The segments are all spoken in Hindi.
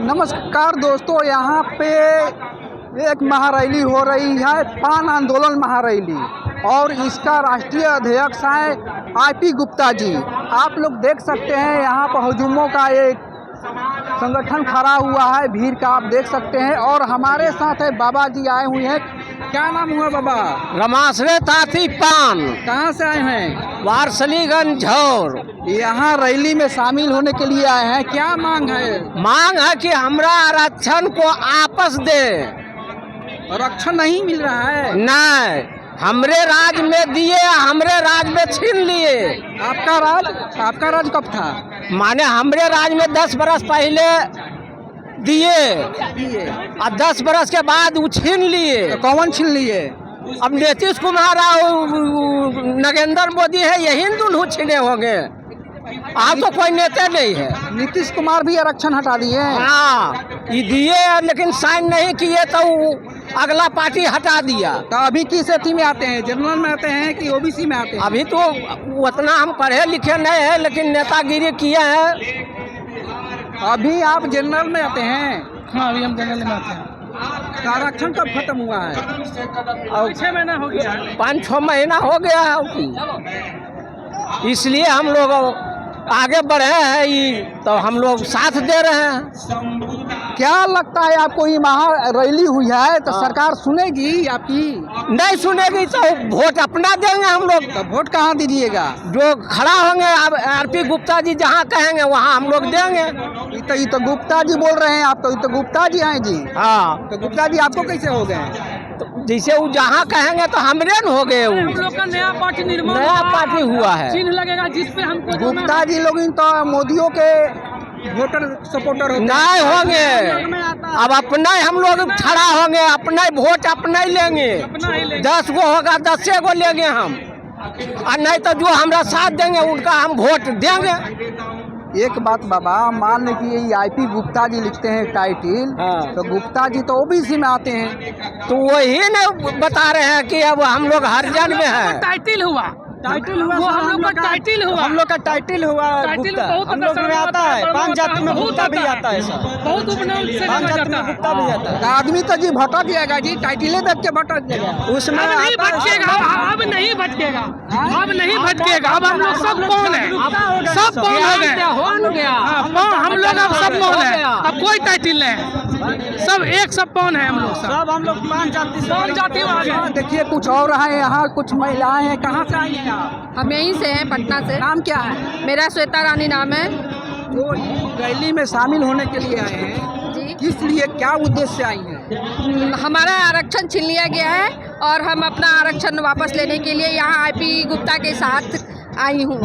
नमस्कार दोस्तों, यहाँ पे एक महारैली हो रही है, पान आंदोलन महारैली, और इसका राष्ट्रीय अध्यक्ष है आईपी गुप्ता जी। आप लोग देख सकते हैं यहाँ पर हुजूमों का एक संगठन खड़ा हुआ है, भीड़ का आप देख सकते हैं। और हमारे साथ है बाबा जी आए हुए हैं। क्या नाम हुआ बाबा? रमासरे ताती पान। कहाँ से आए हैं? वारसलीगंज झौर। यहाँ रैली में शामिल होने के लिए आए हैं। क्या मांग है? मांग है कि हमरा आरक्षण को आपस दे। आरक्षण नहीं मिल रहा है। नहीं, हमरे राज में दिए, हमरे राज में छीन लिए। आपका राज कब था? माने हमरे राज में 10 बरस पहले दिए और 10 बरस के बाद वो छीन लिए। तो कौन छीन लिए? अब नीतीश कुमार और नरेंद्र मोदी है, यही दोनों छीने होंगे। आप तो कोई नेता नहीं है। नीतीश कुमार भी आरक्षण हटा दिए। हाँ, ये दिए लेकिन साइन नहीं किए तो अगला पार्टी हटा दिया। तो अभी किस अथी में आते हैं? जनरल में आते हैं कि ओबीसी में आते हैं? अभी तो उतना हम पढ़े लिखे नहीं है, लेकिन नेतागिरी किए हैं। अभी आप जनरल में आते हैं? हाँ, अभी हम जनरल में आते हैं। तो आरक्षण कब खत्म हुआ है? और 6 महीना हो गया। 5-6 महीना हो गया है। इसलिए हम लोग आगे बढ़े हैं, ये तो हम लोग साथ दे रहे हैं। क्या लगता है आपको, ये महा रैली हुई है तो सरकार सुनेगी आपकी? नहीं सुनेगी तो वोट अपना देंगे हम लोग। तो वोट कहाँ दीजिएगा? जो खड़ा होंगे आरपी गुप्ता जी जहाँ कहेंगे वहाँ हम लोग देंगे। ये तो गुप्ता जी बोल रहे हैं आप, तो ये तो गुप्ता जी हैं जी। हाँ, तो गुप्ता जी आपको कैसे हो गए? तो जैसे वो जहाँ कहेंगे तो हमरे न हो गए। हम लोग का नया पार्टी निर्माण, नया पार्टी हुआ है। चिन्ह लगेगा जिस पे हमको गुप्ता जी लोग तो मोदियों के वोटर सपोर्टर होते नहीं होंगे। अब अपना हम लोग खड़ा होंगे, अपना वोट अपना ही लेंगे। 10 गो होगा 10 गो लेंगे हम, और नहीं तो जो हमरा साथ देंगे उनका हम वोट देंगे। एक बात बाबा, मान लें कि ये आईपी गुप्ता जी लिखते हैं टाइटिल, हाँ। तो गुप्ता जी तो ओबीसी में आते हैं। तो वही न बता रहे हैं कि अब हम लोग हरिजन में हैं। टाइटल हुआ वो हम लोग का टाइटल हुआ। हम लोग का टाइटल हुआ टाइटल गुप्ता। बहुत हम लोग में आता है, 5 जाति में गुप्ता भी आता है सर। बहुत उपनाम से 5 जाति में गुप्ता भी आता है। आदमी तो जी भटक जाएगा जी, टाइटिले देख के भटक जाएगा। उसमें अब नहीं भटकेगा, अब नहीं भटकेगा, अब नहीं भटकेगा। अब हम लोग सब कौन है? सब कौन हो गए? हम लोग अब सब कौन है? अब कोई टाइटल नहीं, सब एक सब कौन है? हम लोग सब हम लोग 5 जाति वाले। देखिए कुछ और है यहाँ, कुछ महिलाएं हैं। कहाँ से आई हैं आप? हम यहीं से हैं, पटना से। नाम क्या है? मेरा श्वेता रानी नाम है। वो रैली में शामिल होने के लिए आए हैं जी, किस लिए, क्या उद्देश्य से आई हैं? हमारा आरक्षण छीन लिया गया है और हम अपना आरक्षण वापस लेने के लिए यहाँ आईपी गुप्ता के साथ आई हूँ।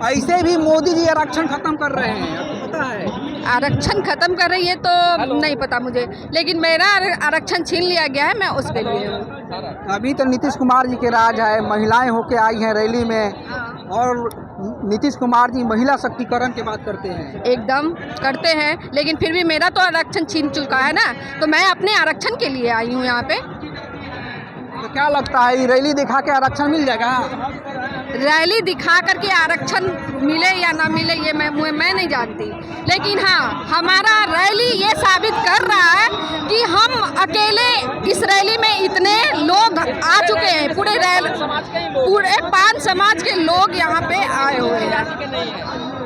ऐसे भी मोदी जी आरक्षण खत्म कर रहे हैं, आपको पता है? आरक्षण खत्म कर रही है तो नहीं पता मुझे, लेकिन मेरा आरक्षण छीन लिया गया है, मैं उस पे लिए हूँ। अभी तो नीतीश कुमार जी के राज है, महिलाएं होके आई हैं रैली में, और नीतीश कुमार जी महिला शक्तिकरण की बात करते हैं। एकदम करते हैं, लेकिन फिर भी मेरा तो आरक्षण छीन चुका है ना, तो मैं अपने आरक्षण के लिए आई हूँ यहाँ पे। तो क्या लगता है, ये रैली दिखा के आरक्षण मिल जाएगा? रैली दिखा करके आरक्षण मिले या ना मिले ये मैं नहीं जानती, लेकिन हाँ, हमारा रैली ये साबित कर रहा है कि हम अकेले इस रैली में इतने लोग आ चुके हैं। पूरे पान समाज के लोग यहाँ पे आए हुए हैं।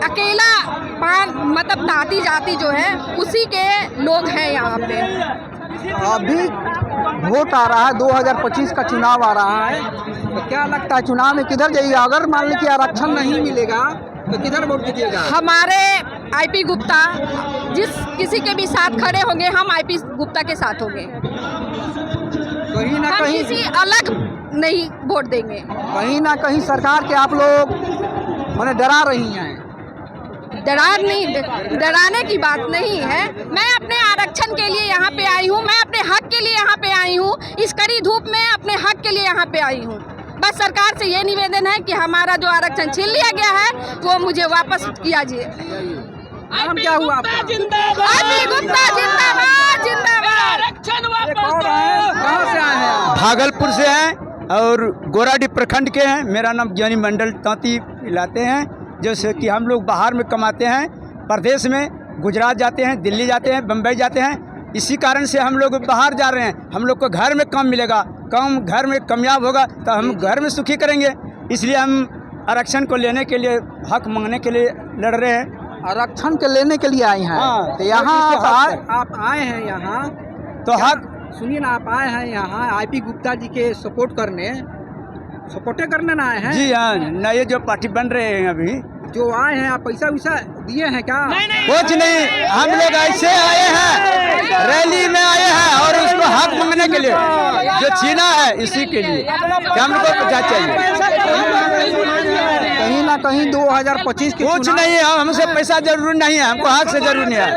अकेला पान मतलब ताती जाति जो है उसी के लोग हैं यहाँ पे। अभी वोट आ रहा है, 2025 का चुनाव आ रहा है, तो क्या लगता है चुनाव में किधर जाइएगा? अगर मान लीजिए आरक्षण नहीं मिलेगा तो किधर वोट दीजिएगा? हमारे आईपी गुप्ता जिस किसी के भी साथ खड़े होंगे, हम आईपी गुप्ता के साथ होंगे। कहीं ना हम कहीं किसी अलग नहीं वोट देंगे। कहीं ना कहीं सरकार के आप लोग मैंने डरा रही हैं। डराने की बात नहीं है। मैं अपने आरक्षण के लिए यहाँ पे आई हूँ, मैं अपने हक के लिए यहाँ पे आई हूँ। इस कड़ी धूप में अपने हक के लिए यहाँ पे आई हूँ। बस सरकार से ये निवेदन है कि हमारा जो आरक्षण छीन लिया गया है वो मुझे वापस किया जाए। नाम क्या हुआ आपका? आईपी गुप्ता जिंदाबाद, जिंदाबाद। आरक्षण वापस। कहाँ से आए हैं आप? भागलपुर से हैं और गोराडी प्रखंड के हैं। मेरा नाम ज्ञानी मंडल तांती लाते हैं। जैसे कि हम लोग बाहर में कमाते हैं, प्रदेश में गुजरात जाते हैं, दिल्ली जाते हैं, बम्बई जाते हैं। इसी कारण से हम लोग बाहर जा रहे हैं। हम लोग को घर में काम मिलेगा, काम घर में कामयाब होगा तो हम घर में सुखी करेंगे। इसलिए हम आरक्षण को लेने के लिए, हक मांगने के लिए लड़ रहे हैं। आरक्षण के लेने के लिए आए हैं। हाँ, तो यहाँ इसके आप आए हैं यहाँ, तो हक सुनिए ना, आप आए हैं यहाँ आईपी गुप्ता जी के सपोर्ट करने ना आए हैं? जी हाँ, नए जो पार्टी बन रहे हैं अभी जो आए हैं, आप पैसा वैसा दिए हैं क्या? कुछ नहीं, हम लोग ऐसे आए हैं, रैली में आए हैं और उसको हक मांगने के लिए, जो छीना है इसी के लिए कि हमको क्या चाहिए। कहीं ना कहीं 2025 की कुछ नहीं है, हमसे पैसा जरूरी नहीं है, हमको हक से जरूरी नहीं है,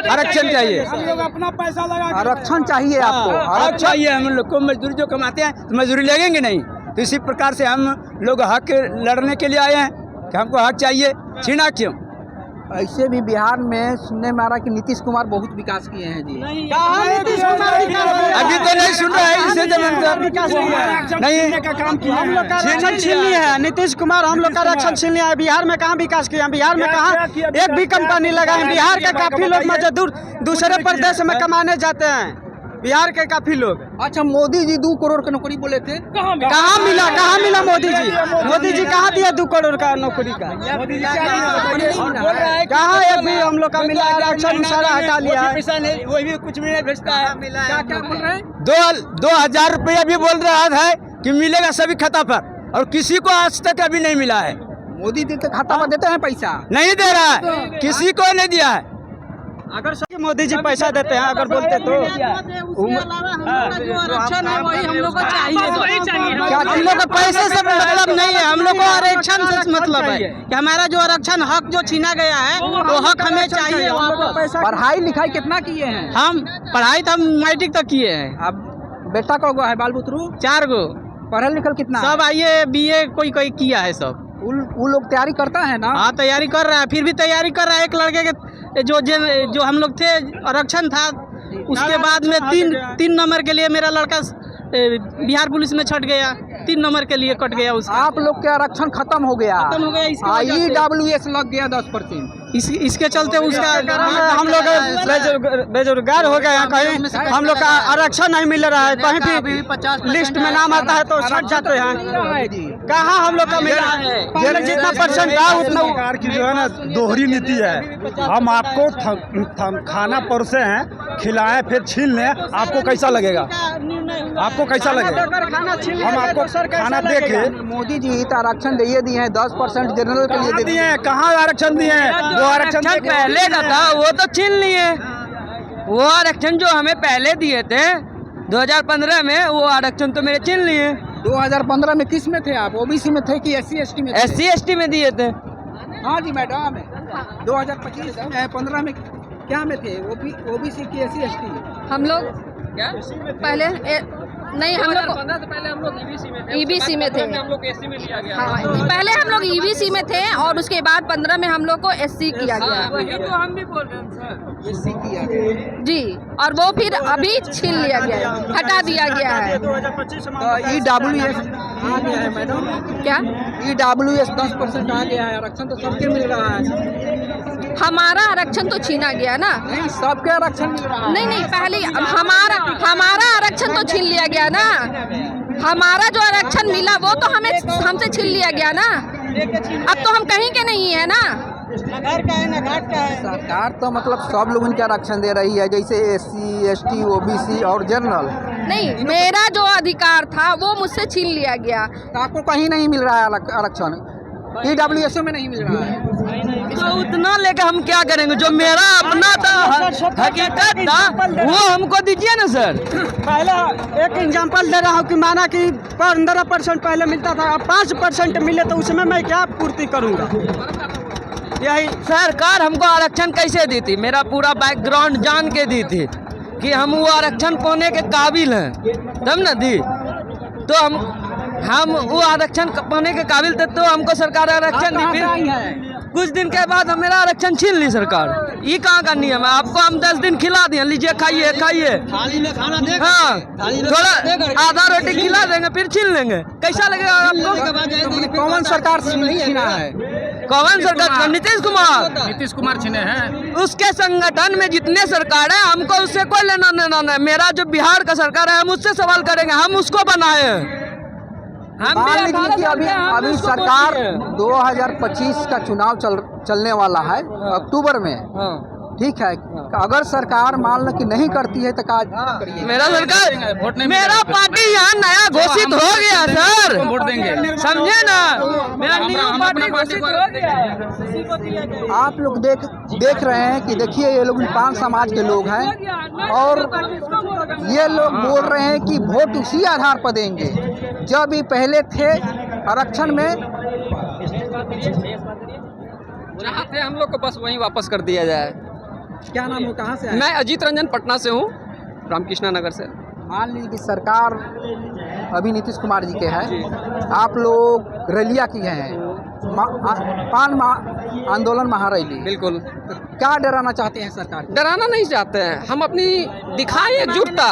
आरक्षण चाहिए। आरक्षण चाहिए आपको? हक चाहिए। हम लोग को मजदूरी जो कमाते हैं तो मजदूरी लगेंगे नहीं, तो इसी प्रकार से हम लोग हक लड़ने के लिए आए हैं कि हमको हक चाहिए। छीना क्यों? ऐसे भी बिहार में सुनने में आ रहा कि नीतीश कुमार बहुत विकास किए हैं जी। अभी तो नहीं सुन रहा है, इसे नहीं का काम किया। हम लोग का आरक्षण छीन लिया है नीतीश कुमार, हम लोग का आरक्षण छीन लिया है। बिहार में कहाँ विकास किया? बिहार में कहाँ एक भी कंपनी लगा है? बिहार के काफी लोग मजदूर दूसरे प्रदेश में कमाने जाते हैं, बिहार के काफी लोग। अच्छा, मोदी जी 2 करोड़ की नौकरी बोले थे, कहाँ मिला मोदी जी कहाँ दिया 2 करोड़ का नौकरी का? कहाँ एक भी हम लोग का मिला? आरक्षण सारा हटा लिया है। पैसा नहीं, वही भी कुछ भी नहीं भेजता है। क्या बोल रहे हैं? 2000 रुपया भी बोल रहा है कि मिलेगा सभी खाता पर, और किसी को आज तक अभी नहीं मिला है। मोदी जी के खाता पर देते हैं पैसा? नहीं दे रहा है, किसी को नहीं दिया है। अगर सही मोदी जी पैसा देते हैं, अगर बोलते तो आरक्षण है वही हम लोग को चाहिए। क्या हम लोग को पैसे से मतलब नहीं है, हम लोग को आरक्षण से मतलब है कि हमारा जो आरक्षण हक जो छीना गया है वो हक हमें चाहिए। हम लोग को पैसा। पढ़ाई लिखाई कितना किए हैं? हम पढ़ाई तो हम मैट्रिक तक किए हैं। अब बेटा को है बाल बुतरू? 4 गो। पढ़ल लिखल कितना? सब आइए BA कोई किया है सब। वो लोग तैयारी करता है ना? हाँ, तैयारी कर रहा है, फिर भी तैयारी कर रहा है। एक लड़के के जो हम लोग थे, आरक्षण था, उसके बाद में 3 नंबर के लिए मेरा लड़का बिहार पुलिस में छट गया, 3 नंबर के लिए कट गया उसका। आप लोग के आरक्षण खत्म हो गया? खत्म हो गया। इसकी वजह से EWS लग गया 10%। इसके चलते उसका हम लोग बेरोजगार हो गए हैं। कहीं हम लोग का आरक्षण नहीं मिल रहा है, कहीं भी लिस्ट में नाम आता है तो छट जाते हैं। कहाँ हम लोग का मिला है? जितना परसेंट था उतना। सरकार की जो है ना दोहरी नीति है। हम आपको खाना परोसे हैं, खिलाएं, फिर छीन लें, आपको कैसा लगेगा? आपको कैसा लगेगा? हम आपको खाना दे के मोदी जी तो आरक्षण दिए हैं 10% जनरल के लिए दिए हैं। कहाँ आरक्षण दिए हैं? वो आरक्षण पहले का था वो तो छीन लिए। वो आरक्षण जो हमें पहले दिए थे 2015 में, वो आरक्षण तो मेरे छीन लिए। 2015 में किस में थे आप? OBC में थे कि SC ST में? SC ST में दिए थे। हाँ जी मैडम, 2015 में क्या में थे? OBC की SC ST? हम लोग पहले नहीं, हम लोग पहले हम लोग EBC में थे। हम लोग SC में लिया गया। हाँ, पहले हम लोग EBC में थे और उसके बाद 15 में हम लोग को SC किया गया। वही तो हम भी बोल रहे हैं सर। SC किया गया जी, और वो फिर अभी छीन लिया गया है, हटा दिया गया है। तो EWS आ गया है मैडम? क्या EWS 10% आ गया है, आरक्षण तो सबके मिल रहा है। हमारा आरक्षण तो छीना गया ना? नहीं, सबके आरक्षण मिल रहा है। नहीं, पहले हमारा आरक्षण तो छीन लिया गया ना। हमारा जो आरक्षण मिला वो तो हमसे छीन लिया गया ना। अब तो हम कहीं के नहीं है ना। घर का है ना घाट का है। सरकार तो मतलब सब लोगों के आरक्षण दे रही है, जैसे SC ST OBC और जनरल। नहीं, मेरा जो अधिकार था वो मुझसे छीन लिया गया। तो आपको कहीं नहीं मिल रहा है आरक्षण? EWS में नहीं मिल रहा है? तो उतना लेकर हम क्या करेंगे? जो मेरा अपना था, हकीकत था, वो हमको दीजिए ना सर। पहले एक एग्जाम्पल दे रहा हूँ कि माना कि 15% पहले मिलता था, अब 5% मिले तो उसमें मैं क्या पूर्ति करूँगा? यही सरकार हमको आरक्षण कैसे दी थी? मेरा पूरा बैकग्राउंड जान के दी थी कि हम वो आरक्षण पाने के काबिल हैं, तब ना दी। तो हम वो आरक्षण पाने के काबिल थे तो हमको सरकार आरक्षण दी। फिर कुछ दिन के बाद हम मेरा आरक्षण छीन ली सरकार। ये कहाँ का नियम है? आपको हम 10 दिन खिला दिए, लीजिए खाइए। थाली में खाना दे। हाँ, थोड़ा आधा रोटी खिला देंगे, फिर छीन लेंगे। कैसा लगेगा आपको? कौन सरकार छीना है? कौन सरकार? नीतीश कुमार। नीतीश कुमार छिने हैं। उसके संगठन में जितने सरकार है हमको उससे कोई लेना देना नहीं। मेरा जो बिहार का सरकार है हम उससे सवाल करेंगे, हम उसको बनाए। हम मान लीजिए कि अभी सरकार 2025 का चुनाव चलने वाला है अक्टूबर में, ठीक है। अगर सरकार मान लो कि नहीं करती है तो मेरा सरकार मेरा पार्टी यहाँ नया घोषित हो गया सर, वोट देंगे, समझे ना। मेरा न्यू पार्टी घोषित हो गया। आप लोग देख रहे हैं कि देखिए ये लोग पान समाज के लोग हैं और ये लोग बोल रहे हैं कि वोट उसी आधार पर देंगे जब ये पहले थे आरक्षण में जहाँ थे हम लोग को बस वहीं वापस कर दिया जाए। क्या नाम हो, कहाँ से आए? मैं अजीत रंजन पटना से हूँ, रामकृष्णा नगर से। मान लीजिए कि सरकार अभी नीतीश कुमार जी के है, आप लोग रैलियाँ की हैं, पान आंदोलन महारैली, बिल्कुल। तो क्या डराना चाहते हैं सरकार? डराना नहीं चाहते हैं, हम अपनी दिखाएं एकजुटता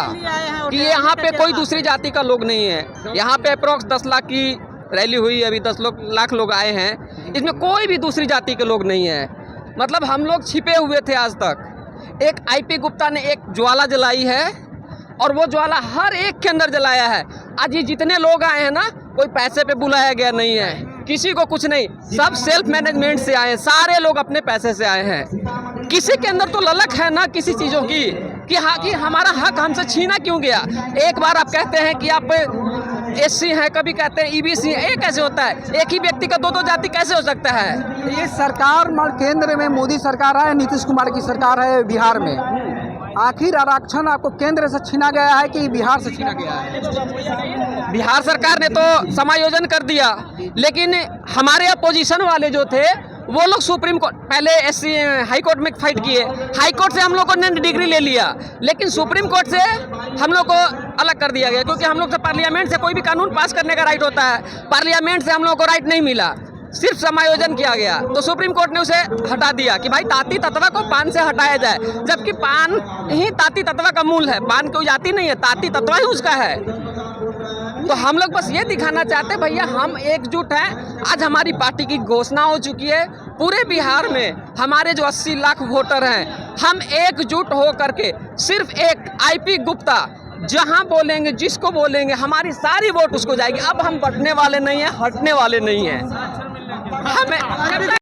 कि यहाँ पे कोई दूसरी जाति का लोग नहीं है। यहाँ पे अप्रोक्स 10 लाख की रैली हुई, अभी 10 लाख लोग आए हैं, इसमें कोई भी दूसरी जाति के लोग नहीं है। मतलब हम लोग छिपे हुए थे आज तक। एक आईपी गुप्ता ने एक ज्वाला जलाई है और वो ज्वाला हर एक के अंदर जलाया है। आज ये जितने लोग आए हैं ना, कोई पैसे पे बुलाया गया नहीं है, किसी को कुछ नहीं, सब सेल्फ मैनेजमेंट से आए हैं, सारे लोग अपने पैसे से आए हैं। किसी के अंदर तो ललक है ना किसी चीज़ों की कि हाँ कि हमारा हक हमसे छीना क्यों गया। एक बार आप कहते हैं कि आप SC हैं, कभी कहते हैं EBC है, ये कैसे होता है? एक ही व्यक्ति का दो जाति कैसे हो सकता है? ये सरकार केंद्र में मोदी सरकार है, नीतीश कुमार की सरकार है बिहार में। आखिर आरक्षण आपको केंद्र से छीना गया है कि बिहार से छीना गया है? बिहार सरकार ने तो समायोजन कर दिया, लेकिन हमारे अपोजिशन वाले जो थे वो लोग सुप्रीम कोर्ट, पहले SC हाई कोर्ट में फाइट किए, हाई कोर्ट से हम लोग को ने डिग्री ले लिया, लेकिन सुप्रीम कोर्ट से हम लोग को अलग कर दिया गया, क्योंकि हम लोग से पार्लियामेंट से कोई भी कानून पास करने का राइट होता है, पार्लियामेंट से हम लोग को राइट नहीं मिला, सिर्फ समायोजन किया गया। तो सुप्रीम कोर्ट ने उसे हटा दिया कि भाई ताती तत्वा को पान से हटाया जाए, जबकि पान ही ताती तत्वा का मूल है, पान कोई जाति नहीं है, ताती तत्वा ही उसका है। तो हम लोग बस ये दिखाना चाहते हैं भैया हम एकजुट हैं। आज हमारी पार्टी की घोषणा हो चुकी है, पूरे बिहार में हमारे जो 80 लाख वोटर हैं, हम एकजुट हो करके सिर्फ एक आईपी गुप्ता जहां बोलेंगे, जिसको बोलेंगे, हमारी सारी वोट उसको जाएगी। अब हम बटने वाले नहीं हैं, हटने वाले नहीं हैं। हमें